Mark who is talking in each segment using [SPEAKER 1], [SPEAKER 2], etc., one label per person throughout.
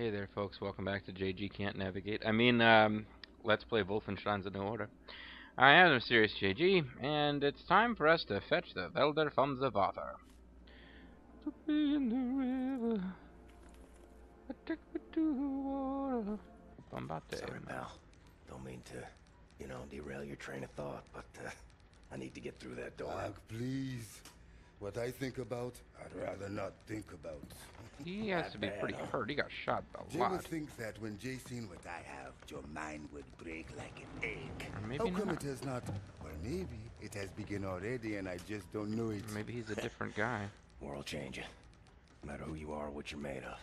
[SPEAKER 1] Hey there, folks. Welcome back to JG Can't Navigate. Let's play Wolfenstein's in order. I am the serious JG, and it's time for us to fetch the Velder from the water. Took me in the river, I took me to the water.
[SPEAKER 2] Sorry, pal. Don't mean to, derail your train of thought, but I need to get through that door.
[SPEAKER 3] Please. What I think about, I'd rather not think about.
[SPEAKER 1] He has to be pretty hurt. He got shot a
[SPEAKER 3] Jay
[SPEAKER 1] lot.
[SPEAKER 3] would think that when Jay seen what I have, your mind would break like an egg.
[SPEAKER 1] Or maybe
[SPEAKER 3] How come
[SPEAKER 1] not.
[SPEAKER 3] it has not? Or maybe it has begun already and I just don't know it.
[SPEAKER 1] Maybe he's a different guy.
[SPEAKER 2] World changing. No matter who you are or what you're made of.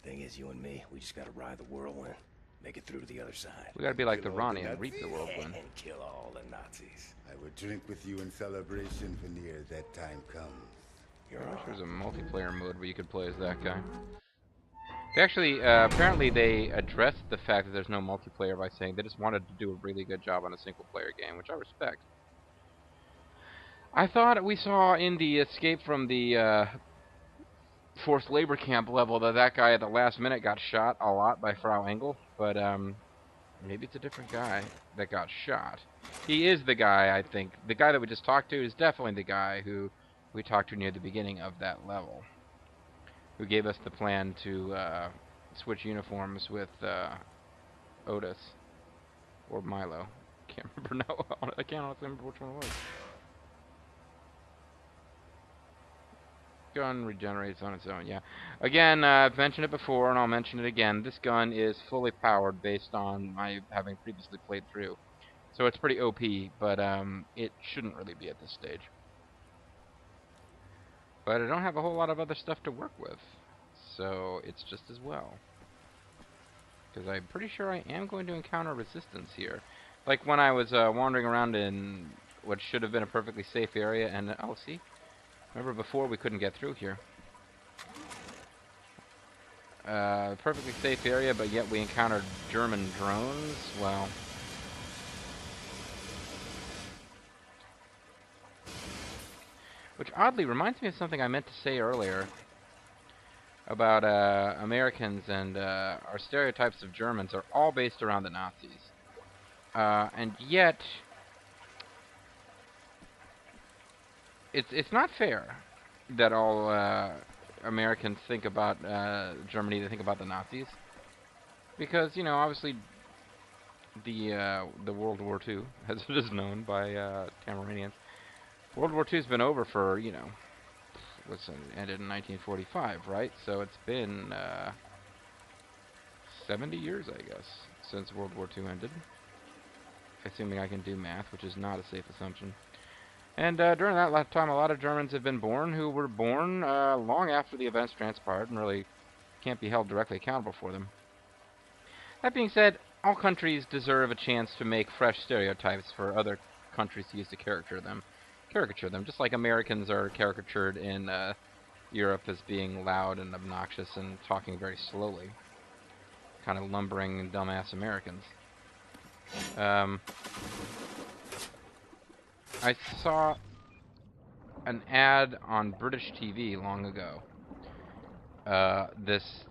[SPEAKER 2] Thing is, you and me, we just gotta ride the whirlwind. Make it through to the other side.
[SPEAKER 1] We gotta be like the
[SPEAKER 3] Kill all
[SPEAKER 1] Ronnie
[SPEAKER 3] the
[SPEAKER 1] and reap the whirlwind.
[SPEAKER 2] And kill all the Nazis.
[SPEAKER 3] I would drink with you in celebration, Veneer, that time comes.
[SPEAKER 2] You're
[SPEAKER 1] I wish
[SPEAKER 2] on.
[SPEAKER 1] there was a multiplayer mode where you could play as that guy. They actually, apparently they addressed the fact that there's no multiplayer by saying they just wanted to do a really good job on a single-player game, which I respect. I thought we saw in the escape from the forced labor camp level that guy at the last minute got shot a lot by Frau Engel, but maybe it's a different guy that got shot. He is the guy, I think. The guy that we just talked to is definitely the guy who we talked to near the beginning of that level, who gave us the plan to switch uniforms with Otis or Milo. Can't remember now. I can't honestly remember which one it was. Gun regenerates on its own, yeah. Again, I've mentioned it before, and I'll mention it again. This gun is fully powered based on my having previously played through. So it's pretty OP, but it shouldn't really be at this stage. But I don't have a whole lot of other stuff to work with, so it's just as well. Because I'm pretty sure I am going to encounter resistance here. Like when I was wandering around in what should have been a perfectly safe area, and oh, see? Remember before we couldn't get through here. Perfectly safe area, but yet we encountered German drones. Well, which oddly reminds me of something I meant to say earlier about Americans and our stereotypes of Germans are all based around the Nazis. And yet, it's not fair that all Americans think about Germany, they think about the Nazis. Because, you know, obviously the World War II, as it is known by Cameroonians, World War II's been over for, you know, ended in 1945, right? So it's been 70 years, I guess, since World War II ended. Assuming I can do math, which is not a safe assumption. And during that time, a lot of Germans have been born who were born long after the events transpired and really can't be held directly accountable for them. That being said, all countries deserve a chance to make fresh stereotypes for other countries to use to caricature them, just like Americans are caricatured in Europe as being loud and obnoxious and talking very slowly. Kind of lumbering and dumbass Americans. I saw an ad on British TV long ago. This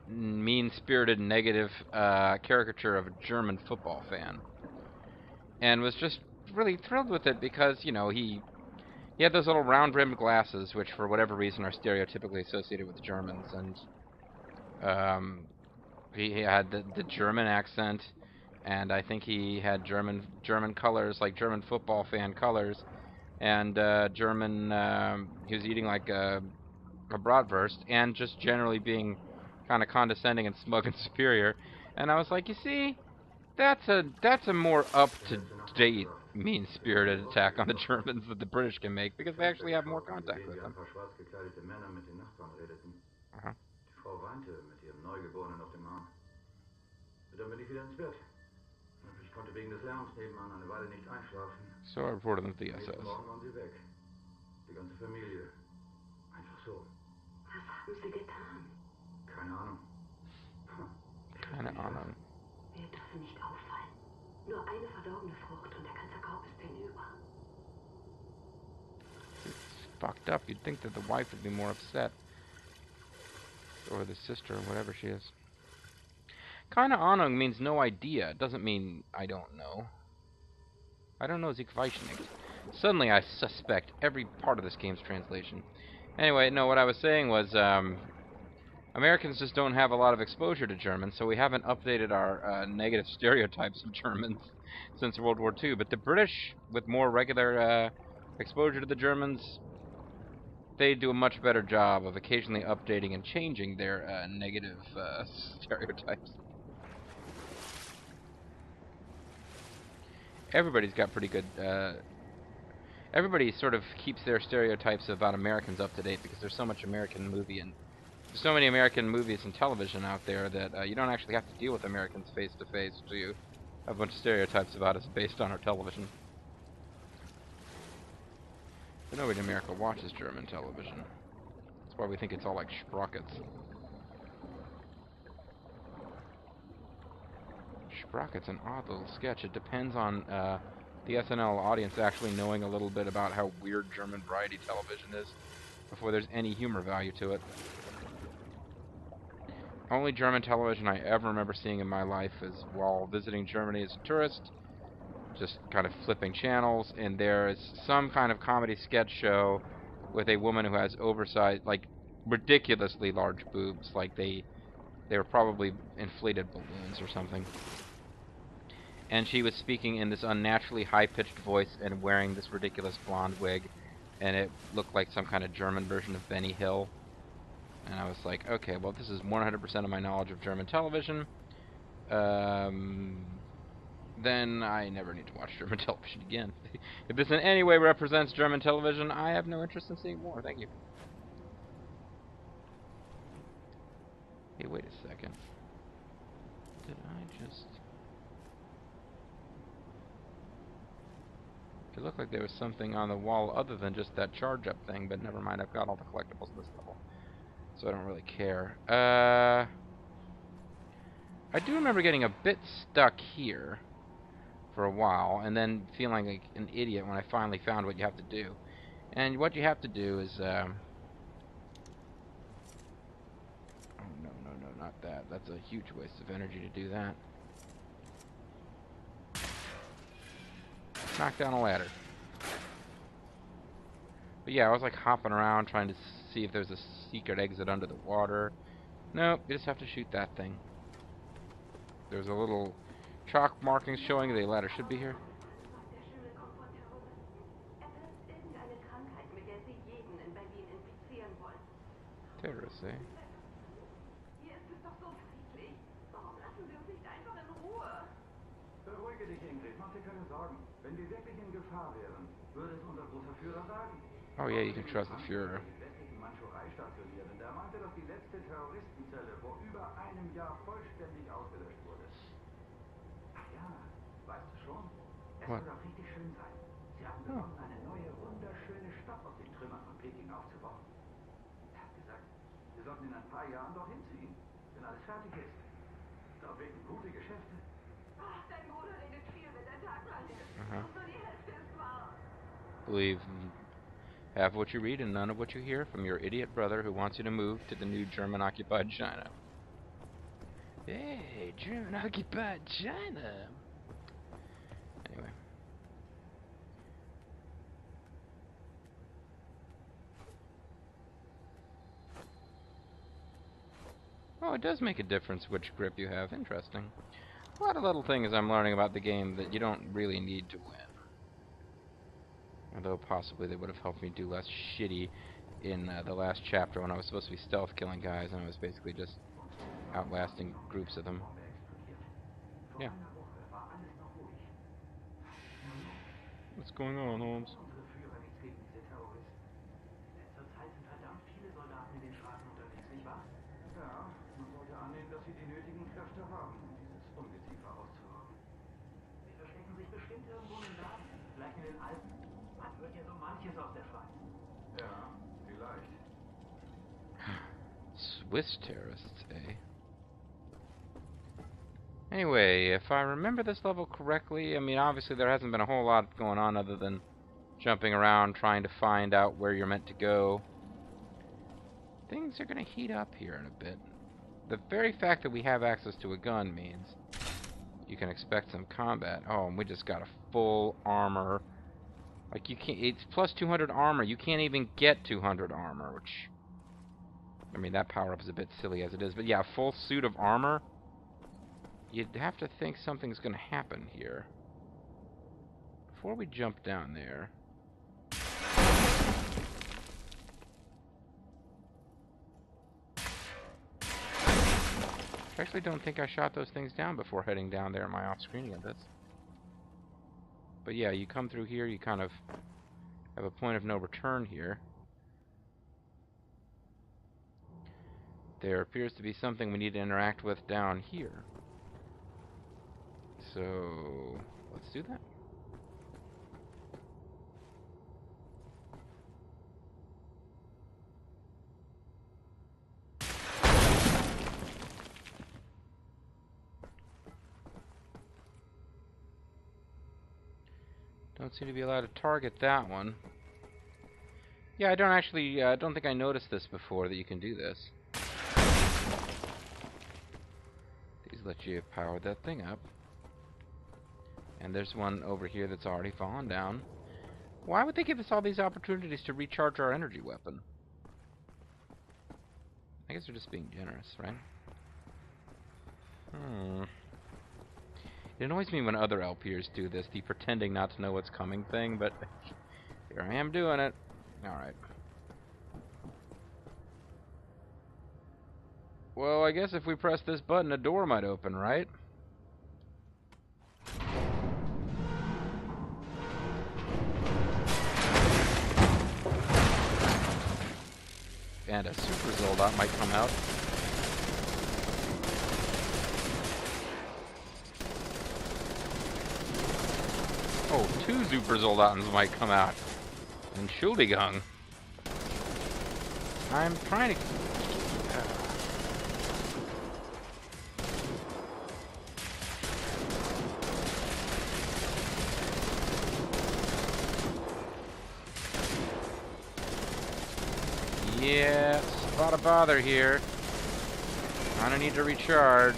[SPEAKER 1] mean-spirited, negative caricature of a German football fan. And was just really thrilled with it because, you know, he had those little round-rimmed glasses, which for whatever reason are stereotypically associated with Germans, and he had the German accent, and I think he had German colors, like German football fan colors, and German. He was eating like a bratwurst, and just generally being kind of condescending and smug and superior. And I was like, you see, that's a more up-to-date, mean-spirited attack on the Germans that the British can make, because they actually have more contact with them. Uh-huh. So I reported them to the SS. Keine Ahnung.
[SPEAKER 4] Wir dürfen nicht auffallen. Nur eine verdorbene Frucht und der ganze Korb ist hinüber.
[SPEAKER 1] It's fucked up. You'd think that the wife would be more upset. Or the sister, or whatever she is. Keine Ahnung means no idea. It doesn't mean I don't know. I don't know Ich weiß nicht. Suddenly I suspect every part of this game's translation. Anyway, no, what I was saying was, Americans just don't have a lot of exposure to German, so we haven't updated our negative stereotypes of Germans since World War II. But the British, with more regular exposure to the Germans, they do a much better job of occasionally updating and changing their negative stereotypes. Everybody's got pretty good... everybody sort of keeps their stereotypes about Americans up to date because there's so much American movie and there's so many American movies and television out there that you don't actually have to deal with Americans face to face. Do you have a bunch of stereotypes about us based on our television? But nobody in America watches German television. That's why we think it's all like sprockets. Sprocket's an odd little sketch. It depends on the SNL audience actually knowing a little bit about how weird German variety television is before there's any humor value to it. Only German television I ever remember seeing in my life is while visiting Germany as a tourist, just kind of flipping channels, and there's some kind of comedy sketch show with a woman who has oversized, like, ridiculously large boobs, like they were probably inflated balloons or something. And she was speaking in this unnaturally high-pitched voice and wearing this ridiculous blonde wig, and it looked like some kind of German version of Benny Hill. And I was like, okay, well, this is 100% of my knowledge of German television. Then I never need to watch German television again. If this in any way represents German television, I have no interest in seeing more. Thank you. Hey, wait a second. Did I just... It looked like there was something on the wall other than just that charge-up thing, but never mind, I've got all the collectibles in this level. So I don't really care. I do remember getting a bit stuck here for a while, and then feeling like an idiot when I finally found what you have to do. And what you have to do is, oh, no, not that. That's a huge waste of energy to do that. Knock down a ladder. But yeah, I was like hopping around trying to see if there's a secret exit under the water. Nope, you just have to shoot that thing. There's a little chalk marking showing the ladder should be here. Terrorists, eh?
[SPEAKER 5] Beruhige dich, Ingrid. Mach dir keine Sorgen. Wenn wir wirklich in Gefahr wären, würde es unser großer Führer sagen.
[SPEAKER 1] Oh yeah, you can trust the Führer.
[SPEAKER 5] Der meinte, dass die letzte Terroristenzelle vor über einem Jahr vollständig ausgelöscht wurde. Ach ja, weißt du schon? Es soll auch richtig schön sein. Sie haben begonnen, eine neue, wunderschöne Stadt aus den Trümmern von Peking aufzubauen. Er hat gesagt, wir sollten in ein paar Jahren dorthin ziehen, wenn alles fertig ist. Dort wegen gute Geschäfte.
[SPEAKER 4] Ach, dein Bruder redet viel, wenn der Tag lang ist. Nur die Hälfte ist wahr.
[SPEAKER 1] Believe half of what you read and none of what you hear from your idiot brother who wants you to move to the new German-occupied China. Hey, German-occupied China! Anyway. Oh, it does make a difference which grip you have. Interesting. A lot of little things I'm learning about the game that you don't really need to win. Although possibly they would have helped me do less shitty in the last chapter when I was supposed to be stealth killing guys and I was basically just outlasting groups of them. Yeah. What's going on, Holmes? Swiss terrorists, eh? Anyway, if I remember this level correctly, I mean, obviously there hasn't been a whole lot going on other than jumping around trying to find out where you're meant to go. I things are going to heat up here in a bit. The very fact that we have access to a gun means you can expect some combat. Oh, and we just got a full armor. Like, you can't... It's plus 200 armor. You can't even get 200 armor, which... I mean, that power-up is a bit silly as it is. But yeah, a full suit of armor. You'd have to think something's going to happen here. Before we jump down there... I actually don't think I shot those things down before heading down there in my off-screening of this. But yeah, you come through here, you kind of have a point of no return here. There appears to be something we need to interact with down here. So, let's do that. Don't seem to be allowed to target that one. Yeah, I don't actually, don't think I noticed this before, that you can do this. These let you power that thing up. And there's one over here that's already fallen down. Why would they give us all these opportunities to recharge our energy weapon? I guess they're just being generous, right? It annoys me when other LPers do this, the pretending not to know what's coming thing, but here I am doing it. Alright. Well, I guess if we press this button, a door might open, right? And a super Zoldat might come out. Oh, 2 super Zoldatans might come out. And Schuldigung. I'm trying to... Yeah, it's a lot of bother here. I don't need to recharge.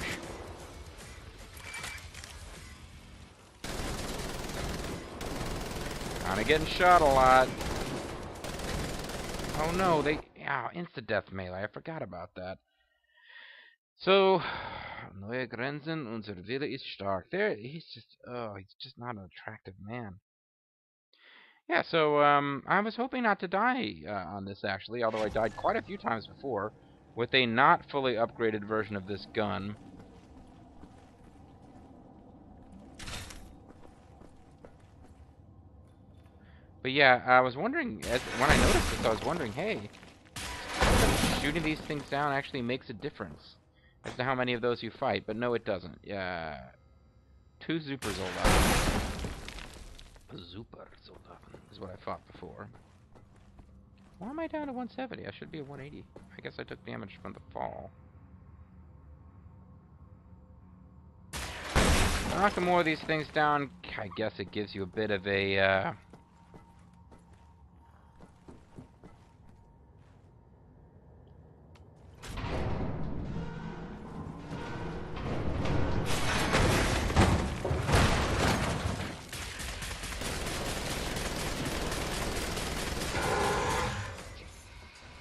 [SPEAKER 1] Kinda getting shot a lot. Oh no, they... Ow, insta-death melee. I forgot about that. So... Neue Grenzen, unser Wille ist stark. There, he's just not an attractive man. Yeah, so, I was hoping not to die on this, actually, although I died quite a few times before, with a not fully upgraded version of this gun. But yeah, I was wondering, when I noticed this, I was wondering, hey, shooting these things down actually makes a difference as to how many of those you fight, but no, it doesn't. Yeah, 2 Super Zoldaten. Super Zoldaten is what I fought before. Why am I down to 170? I should be at 180. I guess I took damage from the fall. Knocking more of these things down, I guess it gives you a bit of a,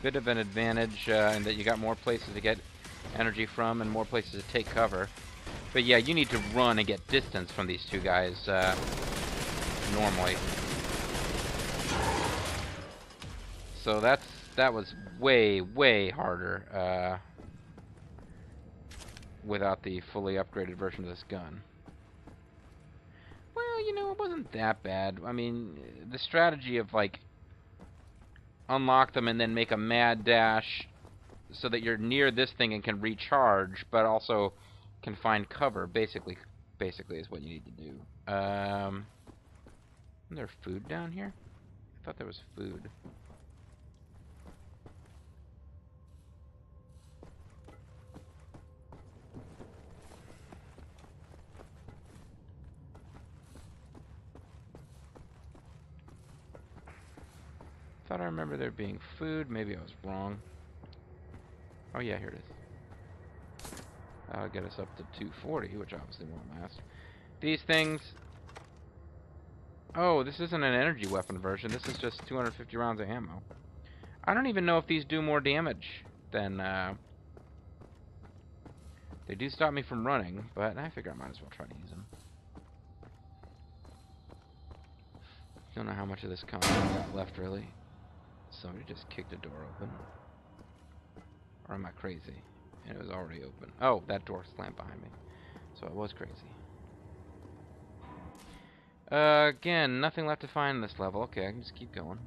[SPEAKER 1] bit of an advantage in that you got more places to get energy from and more places to take cover. But yeah, you need to run and get distance from these 2 guys normally. So that was way harder without the fully upgraded version of this gun. Well, you know, it wasn't that bad. I mean, the strategy of like unlock them and then make a mad dash so that you're near this thing and can recharge, but also can find cover, basically is what you need to do. Isn't there food down here? I thought there was food. Thought I remember there being food. Maybe I was wrong. Oh yeah, here it is. That'll get us up to 240, which obviously won't last. These things... Oh, this isn't an energy weapon version. This is just 250 rounds of ammo. I don't even know if these do more damage than... They do stop me from running, but I figure I might as well try to use them. Don't know how much of this combat I got left, really. Somebody just kicked a door open. Or am I crazy? And it was already open. Oh, that door slammed behind me. So I was crazy. Again, nothing left to find in this level. Okay, I can just keep going.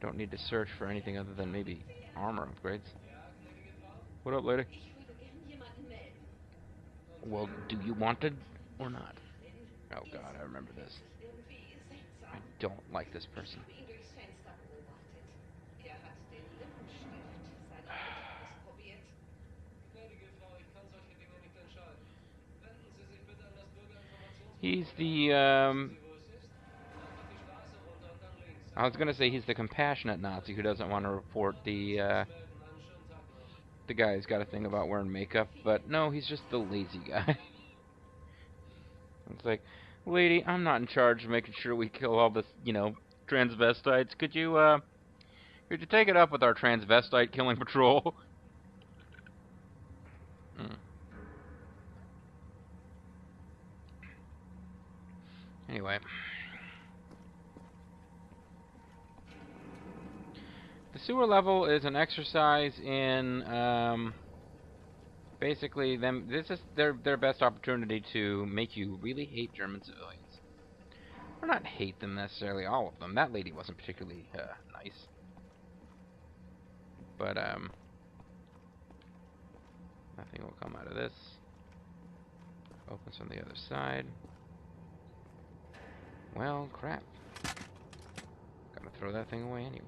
[SPEAKER 1] Don't need to search for anything other than maybe armor upgrades. What up, lady? Well, do you want it or not? Oh god, I remember this. I don't like this person. He's the, I was gonna say he's the compassionate Nazi who doesn't want to report the guy who's got a thing about wearing makeup, but no, he's just the lazy guy. It's like, lady, I'm not in charge of making sure we kill all this, you know, transvestites. Could you take it up with our transvestite killing patrol? Anyway. The sewer level is an exercise in, basically this is their best opportunity to make you really hate German civilians. Or not hate them necessarily, all of them. That lady wasn't particularly, nice. But, nothing will come out of this. Opens from the other side. Well, crap. Gotta throw that thing away anyway.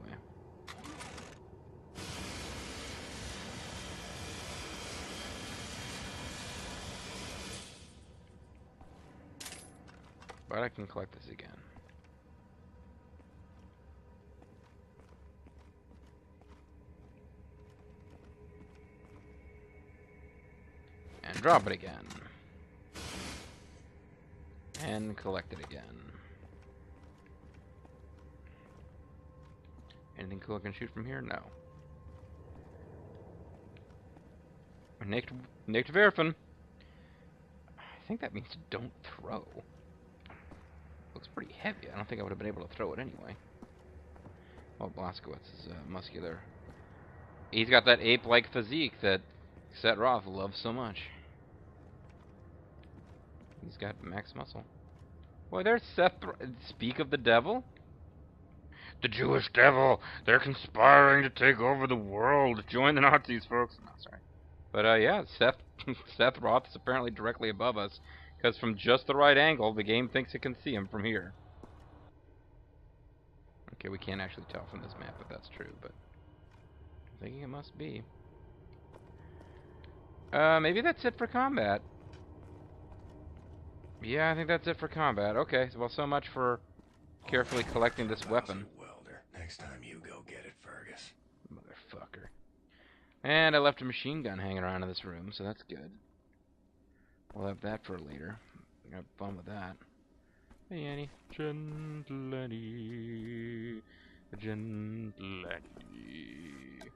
[SPEAKER 1] But I can collect this again. And drop it again. And collect it again. Anything cool I can shoot from here? No. Nicht werfen. I think that means don't throw. Looks pretty heavy. I don't think I would have been able to throw it anyway. Oh, Blaskowitz is muscular. He's got that ape-like physique that Set Roth loves so much. He's got max muscle. Boy, there's Seth. Speak of the devil? The Jewish devil! They're conspiring to take over the world. Join the Nazis, folks. No, sorry. But, yeah, Seth Roth is apparently directly above us, because from just the right angle, the game thinks it can see him from here. Okay, we can't actually tell from this map if that's true, but I'm thinking it must be. Maybe that's it for combat. Yeah, I think that's it for combat. Okay, well, so much for carefully collecting this weapon.
[SPEAKER 2] Welder. Next time you go get it, Fergus.
[SPEAKER 1] Motherfucker. And I left a machine gun hanging around in this room, so that's good. We'll have that for later. I'm gonna have fun with that. Hey, Annie. Gentle Annie. Gentle Annie.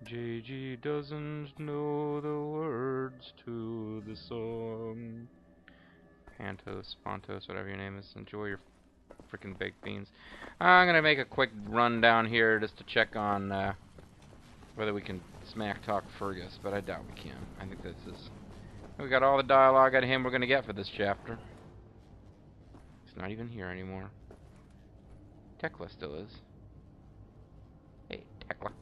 [SPEAKER 1] JG doesn't know the words to the song. Pantos, Pontos, whatever your name is. Enjoy your freaking baked beans. I'm gonna make a quick run down here just to check on whether we can smack talk Fergus, but I doubt we can. I think this is... We got all the dialogue out of him we're gonna get for this chapter. He's not even here anymore. Tekla still is. Hey, Tekla.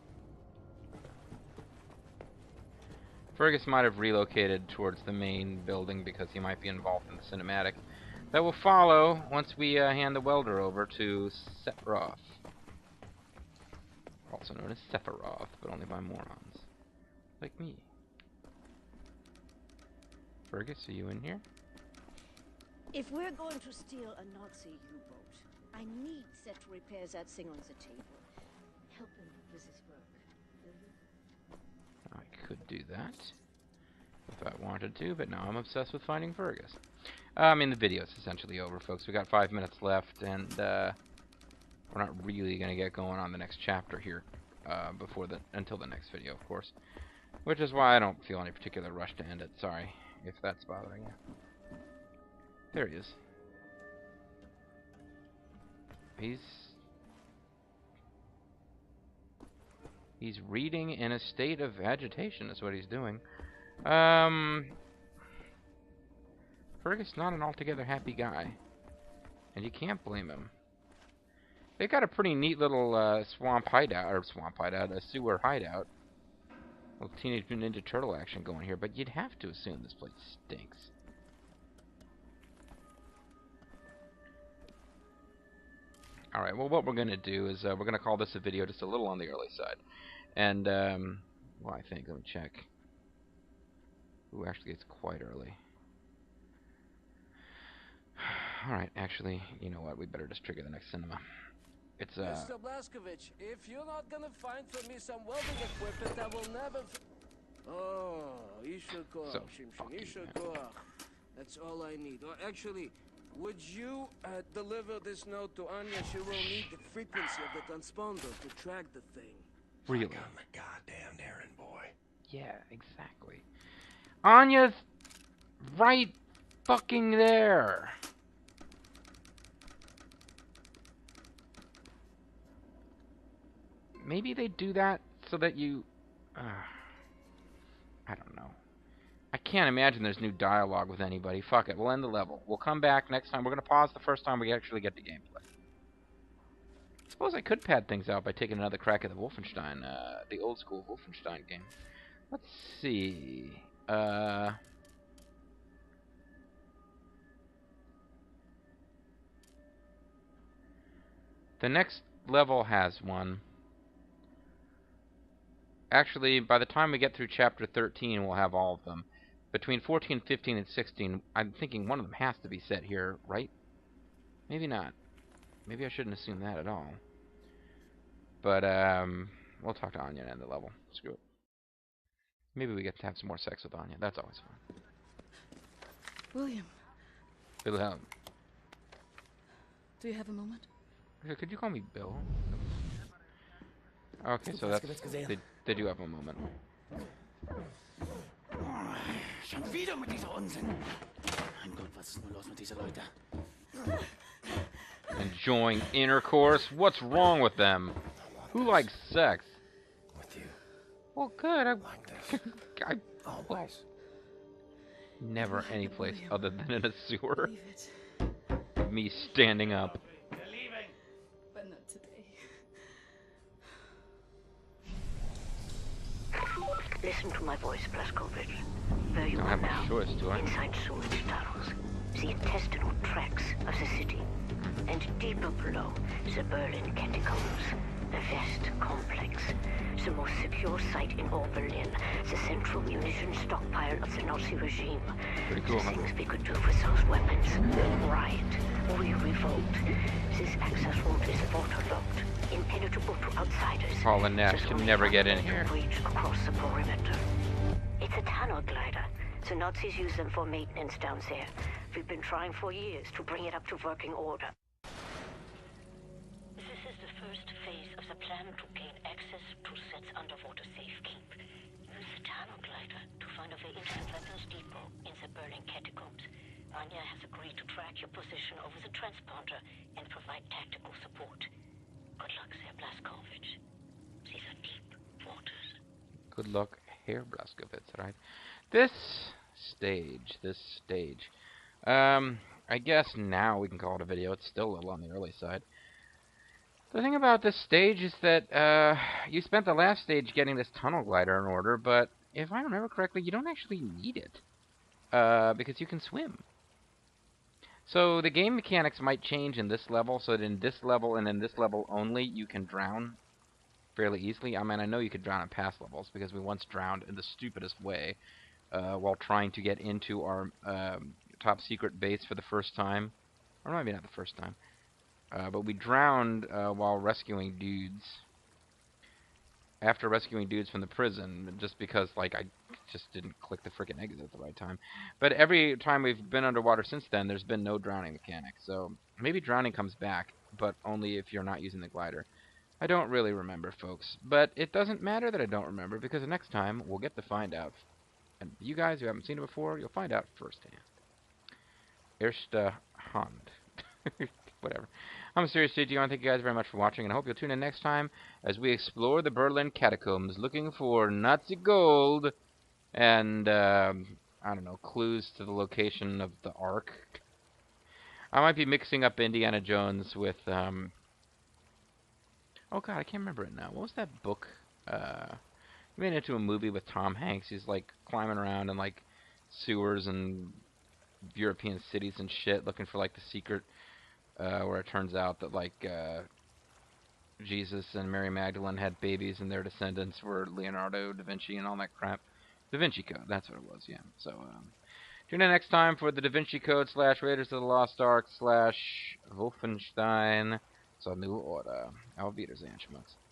[SPEAKER 1] Fergus might have relocated towards the main building because he might be involved in the cinematic that will follow once we hand the welder over to Sephiroth. Also known as Sephiroth, but only by morons. Like me. Fergus, are you in here?
[SPEAKER 6] If we're going to steal a Nazi U-boat, I need Set to repair that thing on the table. Help him with his work, will you?
[SPEAKER 1] do that if I wanted to, but now I'm obsessed with finding Fergus. I mean, the video's essentially over, folks. We got 5 minutes left, and we're not really going to get going on the next chapter here until the next video, of course. Which is why I don't feel any particular rush to end it. Sorry if that's bothering you. There he is. He's reading in a state of agitation is what he's doing. Fergus not an altogether happy guy. And you can't blame him. They got a pretty neat little a sewer hideout. Little Teenage Mutant Ninja Turtle action going here, but you'd have to assume this place stinks. Alright, well what we're going to do is we're going to call this a video just a little on the early side. And, well I think, let me check. Ooh, actually it's quite early. Alright, actually, you know what, we better just trigger the next cinema. It's,
[SPEAKER 7] Mr. Blazkowicz, if you're not gonna find for me some welding equipment, I will never... Oh, Ihre,
[SPEAKER 1] so
[SPEAKER 7] Ihre. That's all I need. Or actually, would you deliver this note to Anya? She will need the frequency of the transponder to track the thing.
[SPEAKER 1] Really?
[SPEAKER 2] Like I'm a goddamn errand boy.
[SPEAKER 1] Yeah, exactly. Anya's right fucking there. Maybe they do that so that you... I don't know. I can't imagine there's new dialogue with anybody. Fuck it, we'll end the level. We'll come back next time. We're going to pause the first time we actually get to gameplay. I suppose I could pad things out by taking another crack at the Wolfenstein, the old school Wolfenstein game. Let's see. The next level has one. Actually, by the time we get through chapter 13, we'll have all of them. Between 14, 15, and 16, I'm thinking one of them has to be set here, right? Maybe not. Maybe I shouldn't assume that at all. But, we'll talk to Anya and end the level. Screw it. Maybe we get to have some more sex with Anya. That's always fun.
[SPEAKER 6] William,
[SPEAKER 1] Wilhelm.
[SPEAKER 6] do you have a moment?
[SPEAKER 1] Could you call me Bill? Okay, so that's... They do have a moment.
[SPEAKER 3] Schon wieder mit dieser Unsinn. Mein Gott, was ist nur los mit diesen Leuten?
[SPEAKER 1] Enjoying intercourse? What's wrong with them? Who likes sex?
[SPEAKER 2] With you.
[SPEAKER 1] Well, good.
[SPEAKER 2] Like this. Always.
[SPEAKER 1] Never any place other than in a sewer.
[SPEAKER 6] Leave it.
[SPEAKER 1] Me standing up.
[SPEAKER 6] But not today.
[SPEAKER 4] Listen to my voice, Blazkowicz. Where you
[SPEAKER 1] Don't
[SPEAKER 4] are
[SPEAKER 1] have
[SPEAKER 4] now,
[SPEAKER 1] much choice, do I?
[SPEAKER 4] inside sewage tunnels, the intestinal tracts of the city, and deeper below, the Berlin catacombs, the West complex, the most secure site in all Berlin, the central munition stockpile of the Nazi regime.
[SPEAKER 1] Pretty cool,
[SPEAKER 4] the
[SPEAKER 1] huh?
[SPEAKER 4] things we could do with those weapons. Riot. We revolt. This access route is waterlogged, impenetrable to outsiders.
[SPEAKER 1] Paul and Nash can never get in here.
[SPEAKER 4] Reach across the perimeter. It's a tunnel glider. The Nazis use them for maintenance down there. We've been trying for years to bring it up to working order. This is the first phase of the plan to gain access to Set's underwater safekeep. Use the tunnel glider to find a way into the weapons depot in the Berlin catacombs. Anya has agreed to track your position over the transponder and provide tactical support. Good luck there, Blazkowicz. These are deep waters.
[SPEAKER 1] Good luck, Herr Blazkowicz, right? This stage. I guess now we can call it a video. It's still a little on the early side. The thing about this stage is that you spent the last stage getting this tunnel glider in order, but if I remember correctly, you don't actually need it. Because you can swim. So the game mechanics might change in this level, so that in this level and in this level only, you can drown fairly easily. I mean, I know you could drown in past levels, because we once drowned in the stupidest way while trying to get into our top secret base for the first time. Or maybe not the first time. But we drowned while rescuing dudes. after rescuing dudes from the prison, just because like I just didn't click the freaking exit at the right time. But every time we've been underwater since then, there's been no drowning mechanic. So maybe drowning comes back, but only if you're not using the glider. I don't really remember, folks, but it doesn't matter that I don't remember because the next time we'll get to find out. And you guys who haven't seen it before, you'll find out firsthand. Erste Hand. Whatever. I'm Serious JG. I want to thank you guys very much for watching, and I hope you'll tune in next time as we explore the Berlin catacombs looking for Nazi gold and, I don't know, clues to the location of the Ark. I might be mixing up Indiana Jones with, oh god, I can't remember it now. What was that book? He made it into a movie with Tom Hanks. He's, like, climbing around in, like, sewers and European cities and shit looking for, like, the secret where it turns out that like Jesus and Mary Magdalene had babies and their descendants were Leonardo da Vinci and all that crap. Da Vinci Code, that's what it was, yeah. So tune in next time for the Da Vinci Code / Raiders of the Lost Ark / Wolfenstein zur New Order. Auf Wiedersehen, Schmucks.